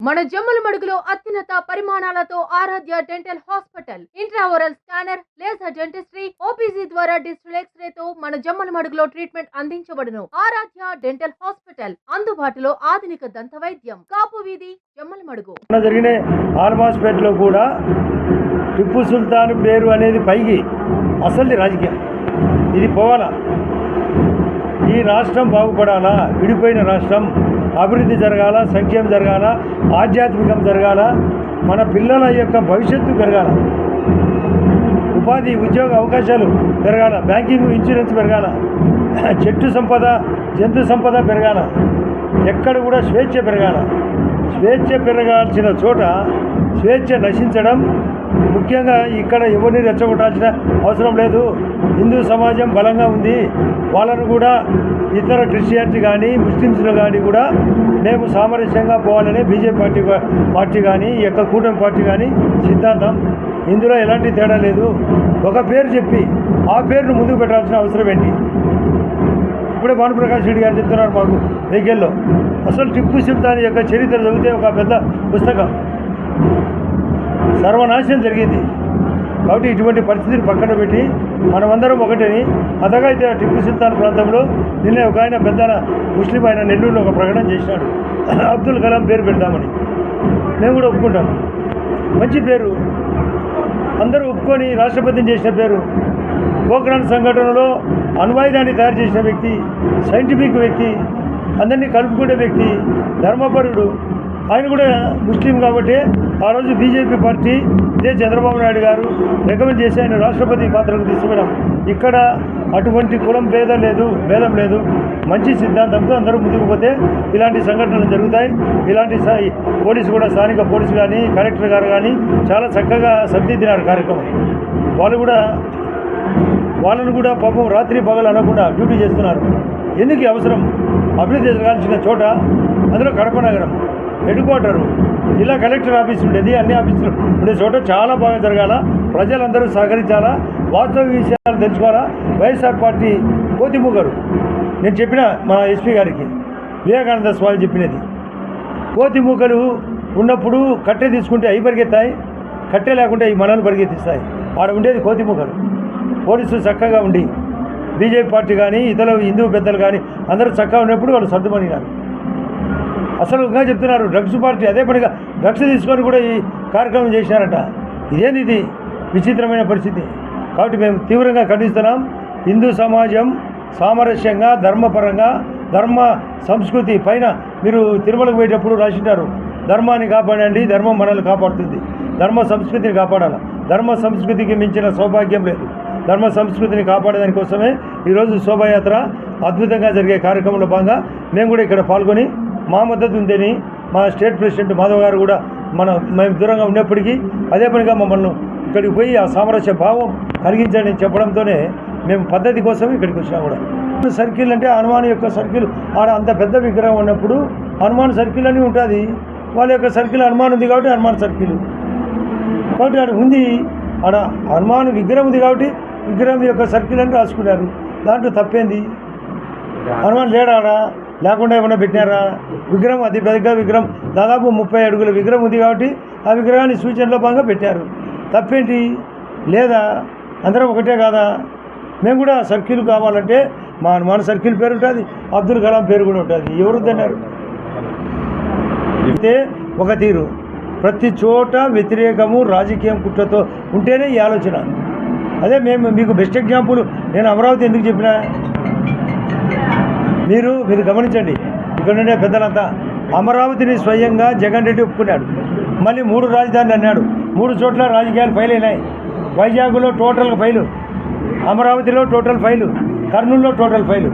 మన జమ్మలమడుగులో అత్యున్నత పరిమాణాలతో Aradhya dental hospital intraoral scanner laser dentistry OPG ద్వారా డిజిటల్ ఎక్స్రే తో మన జమ్మలమడుగులో ట్రీట్మెంట్ అందించబడును. ఆరాధ్య డెంటల్ హాస్పిటల్ అందుబాటులో ఆధునిక దంత వైద్యం కాపు వీధి జమ్మలమడుగు. జరిగిన ఆల్మాస్పేటలో కూడా టిప్పు సుల్తాన్ పేరు అనేది పైకి అసలు రాజకీయం. ఇది పోవాలా, ఈ రాష్ట్రం బాగుపడాలా, విడిపోయిన రాష్ట్రం అభివృద్ధి జరగాల, సంక్షేమం జరగాల, ఆధ్యాత్మికం జరగాల, మన పిల్లల యొక్క భవిష్యత్తు పెరగాల, ఉపాధి ఉద్యోగ అవకాశాలు పెరగాల, బ్యాంకింగ్ ఇన్సూరెన్స్ పెరగాల, చెట్టు సంపద జంతు సంపద పెరగాల, ఎక్కడ కూడా స్వేచ్ఛ పెరగాల. స్వేచ్ఛ పెరగాల్సిన చోట స్వేచ్ఛ నశించడం, ముఖ్యంగా ఇక్కడ ఎవరిని రెచ్చగొట్టాల్సిన అవసరం లేదు. హిందూ సమాజం బలంగా ఉంది. వాళ్ళను కూడా ఇతర క్రిస్టియానిటీ కానీ ముస్లిమ్స్లో కానీ కూడా మేము సామరస్యంగా పోవాలని బీజేపీ పార్టీ కానీ ఈ యొక్క కూటమి పార్టీ కానీ సిద్ధాంతం. ఇందులో ఎలాంటి తేడా లేదు. ఒక పేరు చెప్పి ఆ పేరును ముందుకు పెట్టాల్సిన అవసరం ఏంటి? ఇప్పుడే భానుప్రకాష్ రెడ్డి గారు చెప్తున్నారు మాకు వెహికల్లో. అసలు టిప్పు సుల్తాన్ యొక్క చరిత్ర చదివితే ఒక పెద్ద పుస్తకం. సర్వనాశనం జరిగింది. కాబట్టి ఇటువంటి పరిస్థితిని పక్కన పెట్టి మనమందరం ఒకటిని అదగైతే టిప్పు సుల్తాన్ ప్రాంతంలో నిన్నే ఒక ఆయన పెద్ద ముస్లిం ఆయన నెల్లూరులో ఒక ప్రకటన చేసినాడు, అబ్దుల్ కలాం పేరు పెడదామని. మేము కూడా ఒప్పుకుంటాం, మంచి పేరు, అందరూ ఒప్పుకొని రాష్ట్రపతిని చేసిన పేరు. పోఖ్రాన్ సంఘటనలో అణ్వాయుధాన్ని తయారు చేసిన వ్యక్తి, సైంటిఫిక్ వ్యక్తి, అందరినీ కలుపుకునే వ్యక్తి, ధర్మపరుడు. ఆయన కూడా ముస్లిం కాబట్టి ఆ రోజు బీజేపీ పార్టీ ఇదే చంద్రబాబు నాయుడు గారు రికమెండ్ చేసి ఆయన రాష్ట్రపతి పాత్రకు తీసుకున్నాం. ఇక్కడ అటువంటి కులం భేదం లేదు. మంచి సిద్ధాంతంతో అందరూ ముందుకు పోతే ఇలాంటి సంఘటనలు జరుగుతాయి. ఇలాంటి పోలీసు కూడా, స్థానిక పోలీసు కానీ కలెక్టర్ గారు కానీ చాలా చక్కగా సర్దిద్దినారు కార్యక్రమం. వాళ్ళను కూడా పాపం రాత్రి పగలు అనకుండా డ్యూటీ చేస్తున్నారు. ఎందుకు అవసరం? అభివృద్ధి జరగాల్సిన చోట, అందులో కడప నగరం హెడ్ క్వార్టరు, జిల్లా కలెక్టర్ ఆఫీస్ ఉండేది, అన్ని ఆఫీసులు ఉండే చోట చాలా బాగా జరగాల. ప్రజలందరూ సహకరించాలా, వాస్తవ విషయాలు తెలుసుకోవాలా. వైఎస్ఆర్ పార్టీ కోతిమూగరు, నేను చెప్పిన మా ఎస్పీ గారికి వివేకానంద స్వామి చెప్పినది, కోతిమూకలు ఉన్నప్పుడు కట్టె తీసుకుంటే అవి పరిగెత్తాయి, కట్టె లేకుంటే అవి మనల్ని పరిగెత్తిస్తాయి. ఆడ ఉండేది కోతిమూకలు. పోలీసులు చక్కగా ఉండి బీజేపీ పార్టీ కానీ ఇతర హిందూ పెద్దలు కానీ అందరూ చక్కగా ఉన్నప్పుడు వాళ్ళు సర్దుమనినారు. అసలు ఇంకా చెప్తున్నారు, డ్రగ్స్ పార్టీ అదే పనిగా డ్రగ్స్ తీసుకొని కూడా ఈ కార్యక్రమం చేశారట. ఇదేంది ఇది విచిత్రమైన పరిస్థితి. కాబట్టి మేము తీవ్రంగా ఖండిస్తున్నాం. హిందూ సమాజం సామరస్యంగా, ధర్మపరంగా, ధర్మ సంస్కృతి పైన మీరు తిరుమలకు పోయేటప్పుడు రాసింటారు, ధర్మాన్ని కాపాడండి, ధర్మం మనల్ని కాపాడుతుంది. ధర్మ సంస్కృతిని కాపాడాలి. ధర్మ సంస్కృతికి మించిన సౌభాగ్యం లేదు. ధర్మ సంస్కృతిని కాపాడేదాని కోసమే ఈరోజు శోభాయాత్ర అద్భుతంగా జరిగే కార్యక్రమంలో భాగంగా మేము కూడా ఇక్కడ పాల్గొని మా మద్దతు ఉందని మా స్టేట్ ప్రెసిడెంట్ మాధవ్ గారు కూడా మేము దూరంగా ఉన్నప్పటికీ అదే పనిగా మమ్మల్ని ఇక్కడికి పోయి ఆ సామరస్య భావం కలిగించండి చెప్పడంతోనే మేము పద్ధతి కోసం ఇక్కడికి వచ్చినా కూడా. సర్కిల్ అంటే హనుమాన్ యొక్క సర్కిల్, ఆడ అంత పెద్ద విగ్రహం ఉన్నప్పుడు హనుమాన్ సర్కిల్ అని ఉంటుంది. వాళ్ళ యొక్క సర్కిల్ హనుమాన్ ఉంది కాబట్టి హనుమాన్ సర్కిల్, కాబట్టి ఆడ ఉంది, ఆడ హనుమాన్ విగ్రహం ఉంది కాబట్టి విగ్రహం యొక్క సర్కిల్ అని రాసుకున్నారు. దాంట్లో తప్పేంది? హనుమాన్ లేడాడా? లేకుండా ఏమైనా పెట్టినారా? విగ్రహం అతి పెద్దగా విగ్రహం, దాదాపు 30 అడుగుల విగ్రహం ఉంది కాబట్టి ఆ విగ్రహాన్ని సూచనలో భాగంగా పెట్టారు. తప్పేంటి? లేదా అందరం ఒకటే కాదా? మేము కూడా సర్కిల్ కావాలంటే మా హనుమాన్ సర్కిల్ పేరు ఉంటుంది, అబ్దుల్ కలాం పేరు కూడా ఉంటుంది. ఎవరు తిన్నారు? అయితే ఒక తీరు, ప్రతి చోట వ్యతిరేకము రాజకీయం కుట్రతో ఉంటేనే ఈ ఆలోచన. అదే మేము మీకు బెస్ట్ ఎగ్జాంపుల్ నేను అమరావతి ఎందుకు చెప్పినా మీరు గమనించండి. ఇక్కడ ఉండే పెద్దలంతా అమరావతిని స్వయంగా జగన్ రెడ్డి ఒప్పుకున్నాడు. మళ్ళీ 3 రాజధానులు అన్నాడు. 3 చోట్ల రాజకీయాలు ఫైల్ అయినాయి. వైజాగ్లో టోటల్గా ఫైలు, అమరావతిలో టోటల్ ఫైలు, కర్నూలులో టోటల్ ఫైలు.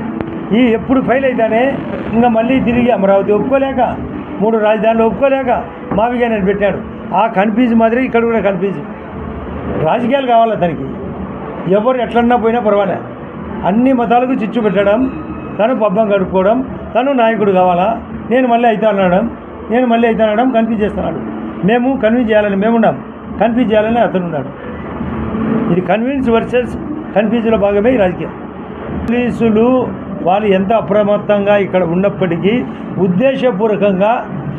ఈ ఎప్పుడు ఫైల్ అయితేనే ఇంకా మళ్ళీ తిరిగి అమరావతి ఒప్పుకోలేక, 3 రాజధానులు ఒప్పుకోలేక మావిగా నేను పెట్టాడు. ఆ కన్ఫ్యూజ్ మాదిరి ఇక్కడ కూడా కన్ఫ్యూజ్. రాజకీయాలు కావాలి తనకి, ఎవరు ఎట్లన్నా పోయినా పర్వాలే. అన్ని మతాలకు చిచ్చు పెట్టడం, తను పబ్బం గడుపుకోవడం, తను నాయకుడు కావాలా, నేను మళ్ళీ అవుతా అనడం కన్ఫ్యూజ్ చేస్తున్నాడు. మేము కన్విన్స్ చేయాలని మేమున్నాం, కన్ఫ్యూజ్ చేయాలని అతను ఉన్నాడు. ఇది కన్విన్స్ వర్సెస్ కన్ఫ్యూజ్లో భాగమే ఈ రాజకీయం. పోలీసులు వాళ్ళు ఎంత అప్రమత్తంగా ఇక్కడ ఉన్నప్పటికీ ఉద్దేశపూర్వకంగా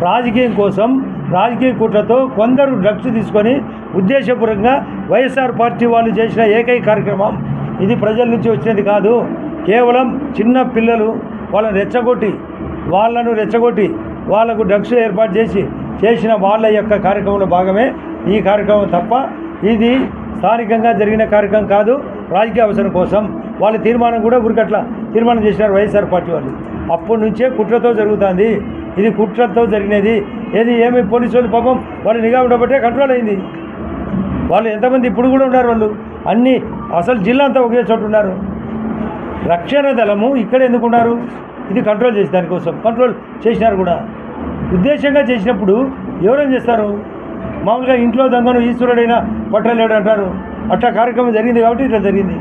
రాజకీయం కోసం రాజకీయ కుట్రతో కొందరు డ్రగ్స్ తీసుకొని ఉద్దేశపూర్వకంగా వైఎస్ఆర్ పార్టీ వాళ్ళు చేసిన ఏకైక కార్యక్రమం ఇది. ప్రజల నుంచి వచ్చినది కాదు. కేవలం చిన్న పిల్లలు వాళ్ళను రెచ్చగొట్టి వాళ్ళకు డ్రగ్స్ ఏర్పాటు చేసిన వాళ్ళ యొక్క కార్యక్రమంలో భాగమే ఈ కార్యక్రమం తప్ప ఇది స్థానికంగా జరిగిన కార్యక్రమం కాదు. రాజకీయ అవసరం కోసం వాళ్ళ తీర్మానం కూడా ఊరికట్లా తీర్మానం చేసినారు వైఎస్ఆర్ పార్టీ వాళ్ళు. అప్పటి నుంచే కుట్రతో జరుగుతుంది. ఇది కుట్రతో జరిగినది. ఏమి పోలీసు వాళ్ళు పాపం వాళ్ళు నిఘా ఉండబట్టే కంట్రోల్ అయింది. వాళ్ళు ఎంతమంది ఇప్పుడు కూడా ఉన్నారు. వాళ్ళు అన్నీ అసలు జిల్లా అంతా ఒకే చోటు ఉన్నారు. రక్షణ దళము ఇక్కడ ఎందుకున్నారు? ఇది కంట్రోల్ చేసి దానికోసం కంట్రోల్ చేసినారు కూడా. ఉద్దేశంగా చేసినప్పుడు ఎవరేం చేస్తారు? మామూలుగా ఇంట్లో దొంగను ఈశ్వరుడైనా పట్టలేడు అంటారు. అట్లా కార్యక్రమం జరిగింది కాబట్టి ఇట్లా జరిగింది.